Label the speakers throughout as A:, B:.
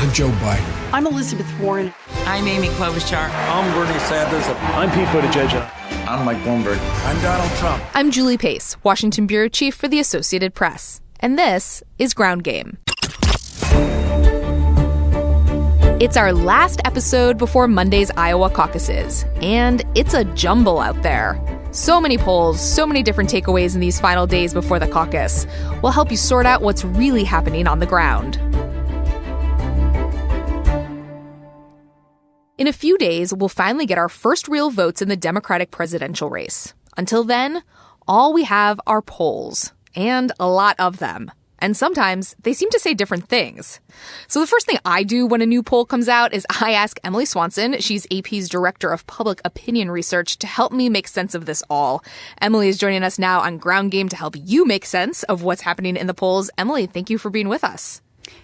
A: I'm Joe Biden.
B: I'm Elizabeth Warren.
C: I'm Amy Klobuchar.
D: I'm Bernie Sanders.
E: I'm Pete Buttigieg.
F: I'm Mike Bloomberg.
G: I'm Donald Trump.
H: I'm Julie Pace, Washington Bureau Chief for the Associated Press. And this is Ground Game. It's our last episode before Monday's Iowa caucuses, and it's a jumble out there. So many polls, so many different takeaways in these final days before the caucus. We'll help you sort out what's really happening on the ground. In a few days, we'll finally get our first real votes in the Democratic presidential race. Until then, all we have are polls, and a lot of them. And sometimes they seem to say different things. So the first thing I do when a new poll comes out is I ask Emily Swanson, she's AP's Director of Public Opinion Research, to help me make sense of this all. Emily is joining us now on Ground Game to help you make sense of what's happening in the polls. Emily, thank you for being with us.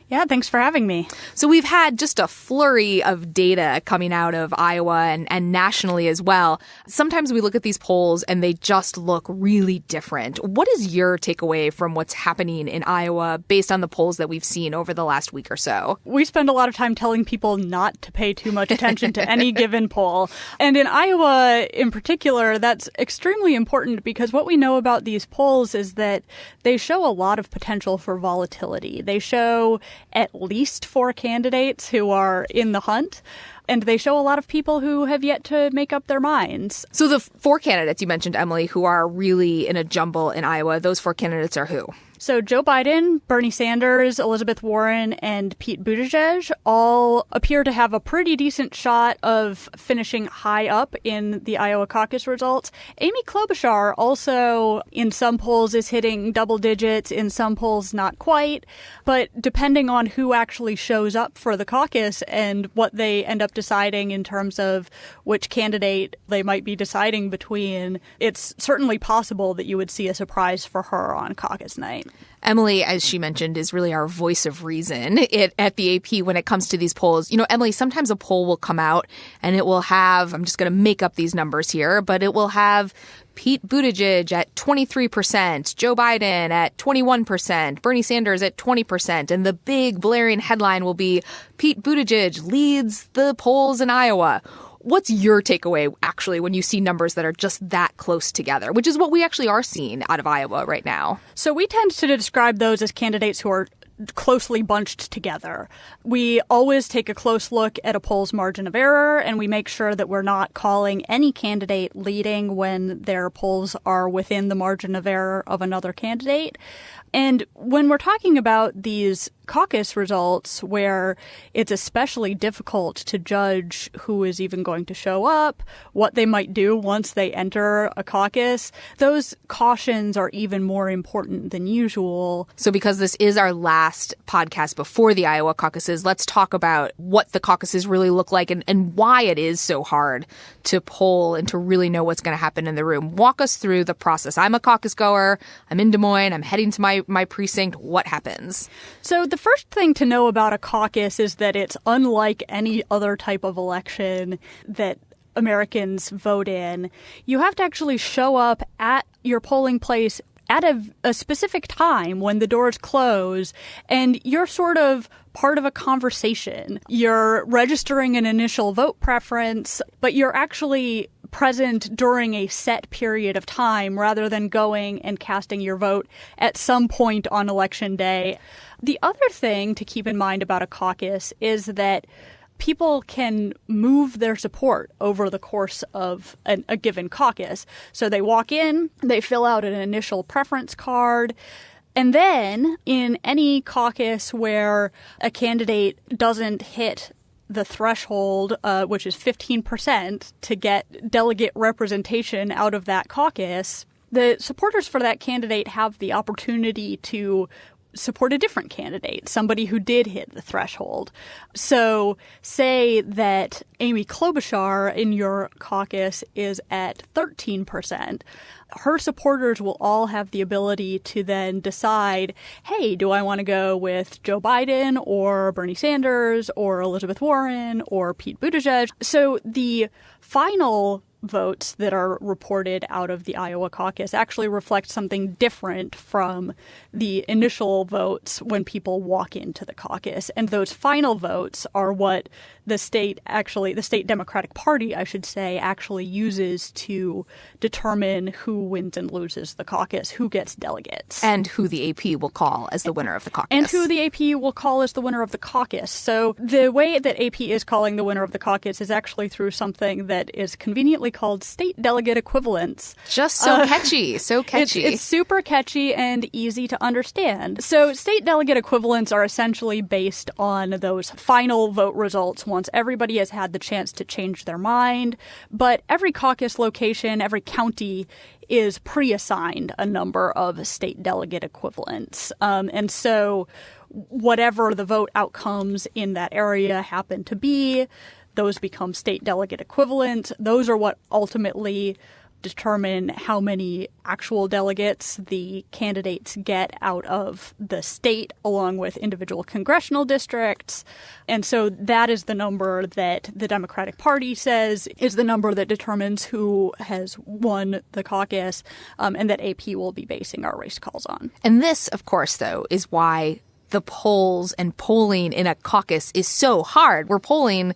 B: Yeah, thanks for having me.
H: So we've had just a flurry of data coming out of Iowa and nationally as well. Sometimes we look at these polls and they just look really different. What is your takeaway from what's happening in Iowa based on the polls that we've seen over the last week or so?
B: We spend a lot of time telling people not to pay too much attention to any given poll. And in Iowa in particular, that's extremely important because what we know about these polls is that they show a lot of potential for volatility. They show at least 4 candidates who are in the hunt, and they show a lot of people who have yet to make up their minds.
H: So the 4 candidates you mentioned, Emily, who are really in a jumble in Iowa, those 4 candidates are who?
B: So Joe Biden, Bernie Sanders, Elizabeth Warren, and Pete Buttigieg all appear to have a pretty decent shot of finishing high up in the Iowa caucus results. Amy Klobuchar also in some polls is hitting double digits, in some polls not quite. But depending on who actually shows up for the caucus and what they end up deciding in terms of which candidate they might be deciding between, it's certainly possible that you would see a surprise for her on caucus night.
H: Emily, as she mentioned, is really our voice of reason at the AP when it comes to these polls. You know, Emily, sometimes a poll will come out and it will have, I'm just going to make up these numbers here, but it will have Pete Buttigieg at 23%, Joe Biden at 21%, Bernie Sanders at 20%, and the big blaring headline will be Pete Buttigieg leads the polls in Iowa. What's your takeaway, actually, when you see numbers that are just that close together, which is what we actually are seeing out of Iowa right now?
B: So we tend to describe those as candidates who are closely bunched together. We always take a close look at a poll's margin of error, and we make sure that we're not calling any candidate leading when their polls are within the margin of error of another candidate. And when we're talking about these caucus results where it's especially difficult to judge who is even going to show up, what they might do once they enter a caucus, those cautions are even more important than usual.
H: So because this is our last podcast before the Iowa caucuses, let's talk about what the caucuses really look like and why it is so hard to poll and to really know what's going to happen in the room. Walk us through the process. I'm a caucus goer. I'm in Des Moines. I'm heading to my precinct. What happens?
B: So the first thing to know about a caucus is that it's unlike any other type of election that Americans vote in. You have to actually show up at your polling place at a specific time when the doors close, and you're sort of part of a conversation. You're registering an initial vote preference, but you're actually present during a set period of time rather than going and casting your vote at some point on election day. The other thing to keep in mind about a caucus is that people can move their support over the course of a given caucus. So they walk in, they fill out an initial preference card, and then in any caucus where a candidate doesn't hit the threshold, which is 15%, to get delegate representation out of that caucus, the supporters for that candidate have the opportunity to support a different candidate, somebody who did hit the threshold. So say that Amy Klobuchar in your caucus is at 13%. Her supporters will all have the ability to then decide, hey, do I want to go with Joe Biden or Bernie Sanders or Elizabeth Warren or Pete Buttigieg? So the final votes that are reported out of the Iowa caucus actually reflect something different from the initial votes when people walk into the caucus. And those final votes are what the state Democratic Party, I should say, actually uses to determine who wins and loses the caucus, who gets delegates.
H: And who the AP will call as the winner of the caucus.
B: And who the AP will call as the winner of the caucus. So the way that AP is calling the winner of the caucus is actually through something that is conveniently called state delegate equivalents.
H: Just so catchy, so catchy.
B: It's super catchy and easy to understand. So state delegate equivalents are essentially based on those final vote results once everybody has had the chance to change their mind. But every caucus location, every county is pre-assigned a number of state delegate equivalents. And so whatever the vote outcomes in that area happen to be, those become state delegate equivalents. Those are what ultimately determine how many actual delegates the candidates get out of the state, along with individual congressional districts. And so that is the number that the Democratic Party says is the number that determines who has won the caucus, and that AP will be basing our race calls on.
H: And this, of course, though, is why the polls and polling in a caucus is so hard. We're polling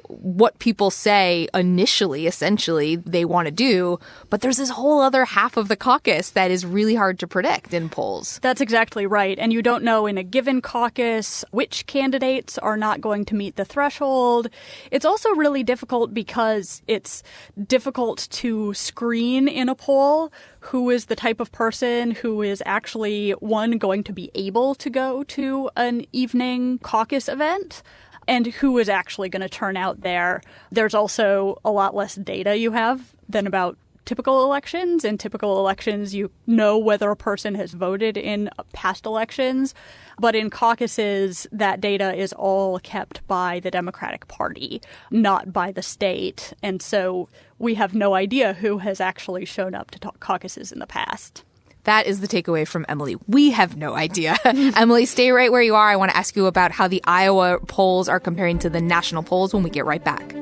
H: what people say initially, essentially, they want to do. But there's this whole other half of the caucus that is really hard to predict in polls.
B: That's exactly right. And you don't know in a given caucus which candidates are not going to meet the threshold. It's also really difficult because it's difficult to screen in a poll who is the type of person who is actually, one, going to be able to go to an evening caucus event, and who is actually going to turn out there. There's also a lot less data you have than about typical elections. In typical elections, you know whether a person has voted in past elections. But in caucuses, that data is all kept by the Democratic Party, not by the state. And so we have no idea who has actually shown up to caucuses in the past.
H: That is the takeaway from Emily. We have no idea. Emily, stay right where you are. I want to ask you about how the Iowa polls are comparing to the national polls when we get right back.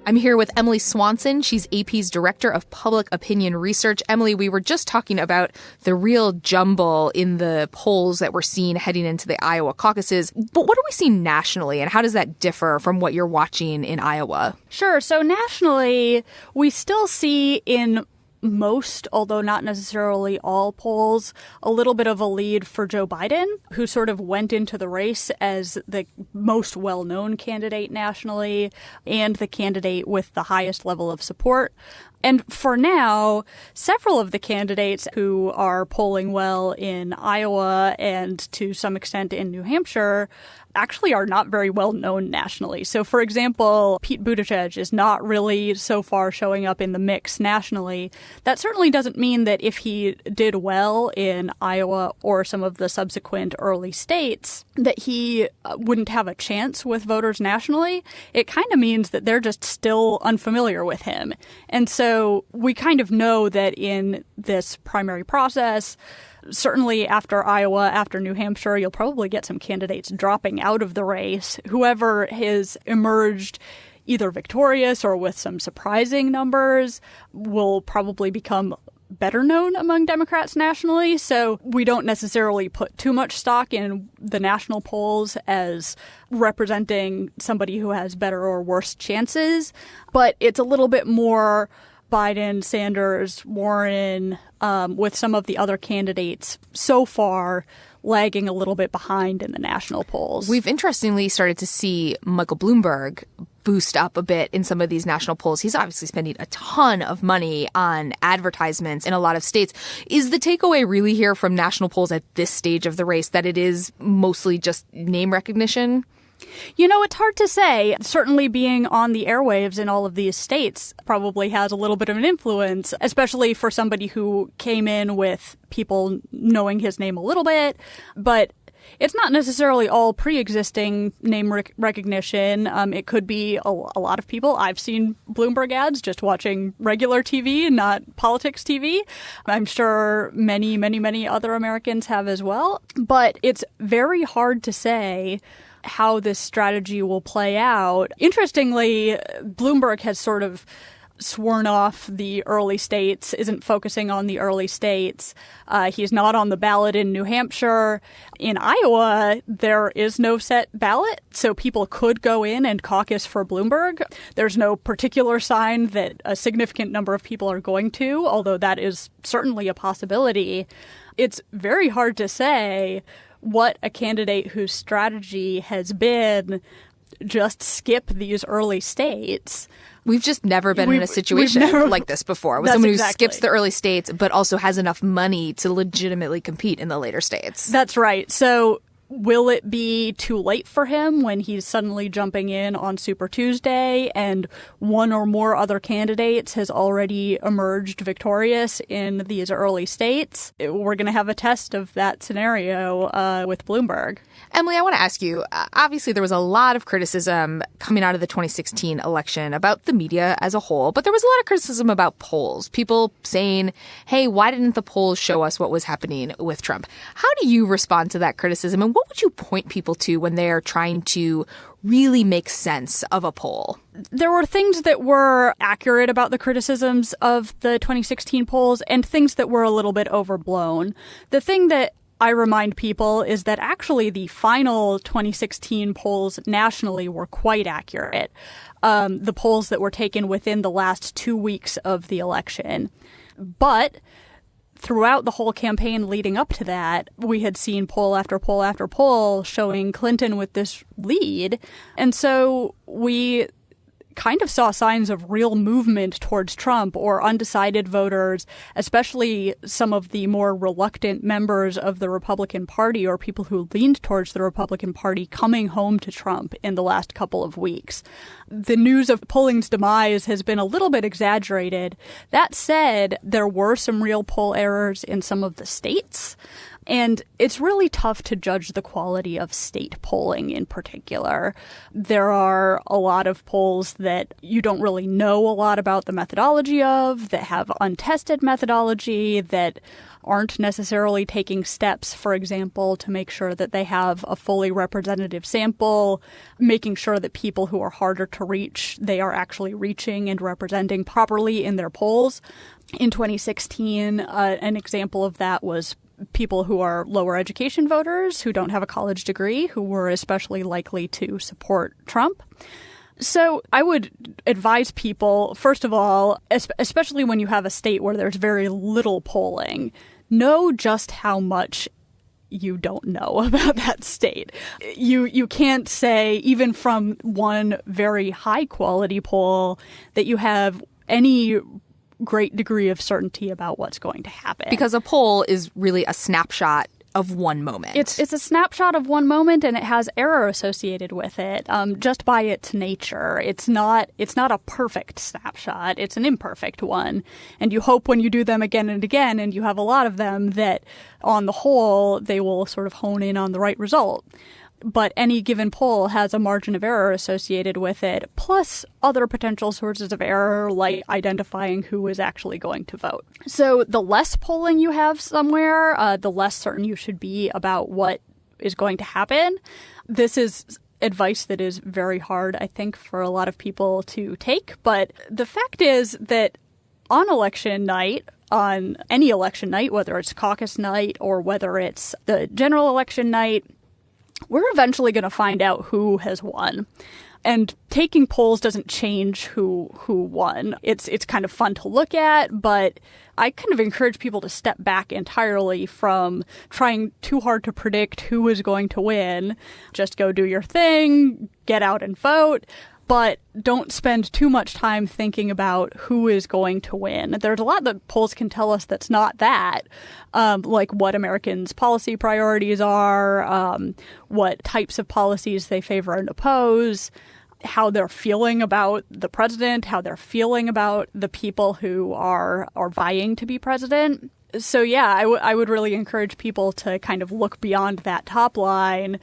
H: I'm here with Emily Swanson. She's AP's Director of Public Opinion Research. Emily, we were just talking about the real jumble in the polls that we're seeing heading into the Iowa caucuses. But what are we seeing nationally, and how does that differ from what you're watching in Iowa?
B: Sure. So nationally, we still see in most, although not necessarily all polls, a little bit of a lead for Joe Biden, who sort of went into the race as the most well-known candidate nationally and the candidate with the highest level of support. And for now, several of the candidates who are polling well in Iowa and to some extent in New Hampshire actually are not very well known nationally. So, for example, Pete Buttigieg is not really so far showing up in the mix nationally. That certainly doesn't mean that if he did well in Iowa or some of the subsequent early states, that he wouldn't have a chance with voters nationally. It kind of means that they're just still unfamiliar with him. And so we kind of know that in this primary process, certainly after Iowa, after New Hampshire, you'll probably get some candidates dropping out of the race. Whoever has emerged either victorious or with some surprising numbers will probably become better known among Democrats nationally. So we don't necessarily put too much stock in the national polls as representing somebody who has better or worse chances. But it's a little bit more Biden, Sanders, Warren, with some of the other candidates so far lagging a little bit behind in the national polls.
H: We've interestingly started to see Michael Bloomberg boost up a bit in some of these national polls. He's obviously spending a ton of money on advertisements in a lot of states. Is the takeaway really here from national polls at this stage of the race that it is mostly just name recognition?
B: You know, it's hard to say. Certainly being on the airwaves in all of these states probably has a little bit of an influence, especially for somebody who came in with people knowing his name a little bit. But it's not necessarily all pre-existing name recognition. It could be a lot of people. I've seen Bloomberg ads just watching regular TV, not politics TV. I'm sure many, many, many other Americans have as well. But it's very hard to say how this strategy will play out. Interestingly, Bloomberg has sort of sworn off the early states, isn't focusing on the early states. He's not on the ballot in New Hampshire. In Iowa, there is no set ballot, so people could go in and caucus for Bloomberg. There's no particular sign that a significant number of people are going to, although that is certainly a possibility. It's very hard to say what a candidate whose strategy has been just skip these early states.
H: We've just never been in a situation like this before, with someone who skips the early states but also has enough money to legitimately compete in the later states.
B: That's right. So will it be too late for him when he's suddenly jumping in on Super Tuesday and one or more other candidates has already emerged victorious in these early states? We're going to have a test of that scenario with Bloomberg.
H: Emily, I want to ask you, obviously there was a lot of criticism coming out of the 2016 election about the media as a whole, but there was a lot of criticism about polls. People saying, hey, why didn't the polls show us what was happening with Trump? How do you respond to that criticism, and what would you point people to when they're trying to really make sense of a poll?
B: There were things that were accurate about the criticisms of the 2016 polls and things that were a little bit overblown. The thing that I remind people is that actually the final 2016 polls nationally were quite accurate. The polls that were taken within the last 2 weeks of the election. But throughout the whole campaign leading up to that, we had seen poll after poll after poll showing Clinton with this lead. And so we kind of saw signs of real movement towards Trump, or undecided voters, especially some of the more reluctant members of the Republican Party or people who leaned towards the Republican Party coming home to Trump in the last couple of weeks. The news of polling's demise has been a little bit exaggerated. That said, there were some real poll errors in some of the states. And it's really tough to judge the quality of state polling in particular. There are a lot of polls that you don't really know a lot about the methodology of, that have untested methodology, that aren't necessarily taking steps, for example, to make sure that they have a fully representative sample, making sure that people who are harder to reach, they are actually reaching and representing properly in their polls. In 2016, an example of that was people who are lower education voters, who don't have a college degree, who were especially likely to support Trump. So I would advise people, first of all, especially when you have a state where there's very little polling, know just how much you don't know about that state. You can't say, even from one very high quality poll, that you have any great degree of certainty about what's going to happen.
H: Because a poll is really a snapshot of one moment.
B: It's a snapshot of one moment, and it has error associated with it, just by its nature. It's not a perfect snapshot. It's an imperfect one. And you hope when you do them again and again, and you have a lot of them, that on the whole, they will sort of hone in on the right result. But any given poll has a margin of error associated with it, plus other potential sources of error, like identifying who is actually going to vote. So the less polling you have somewhere, the less certain you should be about what is going to happen. This is advice that is very hard, I think, for a lot of people to take. But the fact is that on election night, on any election night, whether it's caucus night or whether it's the general election night, we're eventually going to find out who has won. And taking polls doesn't change who won. It's kind of fun to look at, but I kind of encourage people to step back entirely from trying too hard to predict who is going to win. Just go do your thing, get out and vote. But don't spend too much time thinking about who is going to win. There's a lot that polls can tell us that's not that, like what Americans' policy priorities are, what types of policies they favor and oppose, how they're feeling about the president, how they're feeling about the people who are vying to be president. So, yeah, I would really encourage people to kind of look beyond that top line,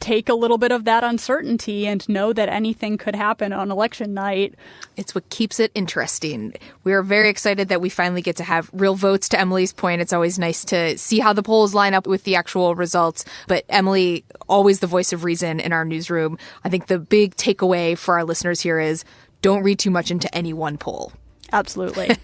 B: take a little bit of that uncertainty, and know that anything could happen on election night.
H: It's what keeps it interesting. We are very excited that we finally get to have real votes. To Emily's point, it's always nice to see how the polls line up with the actual results. But Emily, always the voice of reason in our newsroom. I think the big takeaway for our listeners here is don't read too much into any one poll.
B: Absolutely.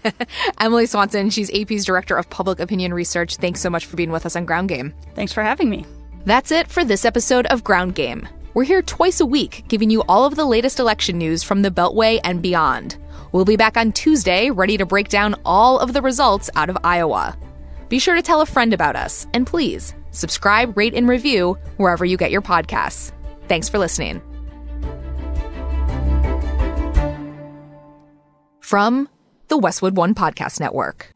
H: Emily Swanson, she's AP's Director of Public Opinion Research. Thanks so much for being with us on Ground Game.
B: Thanks for having me.
H: That's it for this episode of Ground Game. We're here twice a week, giving you all of the latest election news from the Beltway and beyond. We'll be back on Tuesday, ready to break down all of the results out of Iowa. Be sure to tell a friend about us, and please, subscribe, rate, and review wherever you get your podcasts. Thanks for listening. From the Westwood One Podcast Network.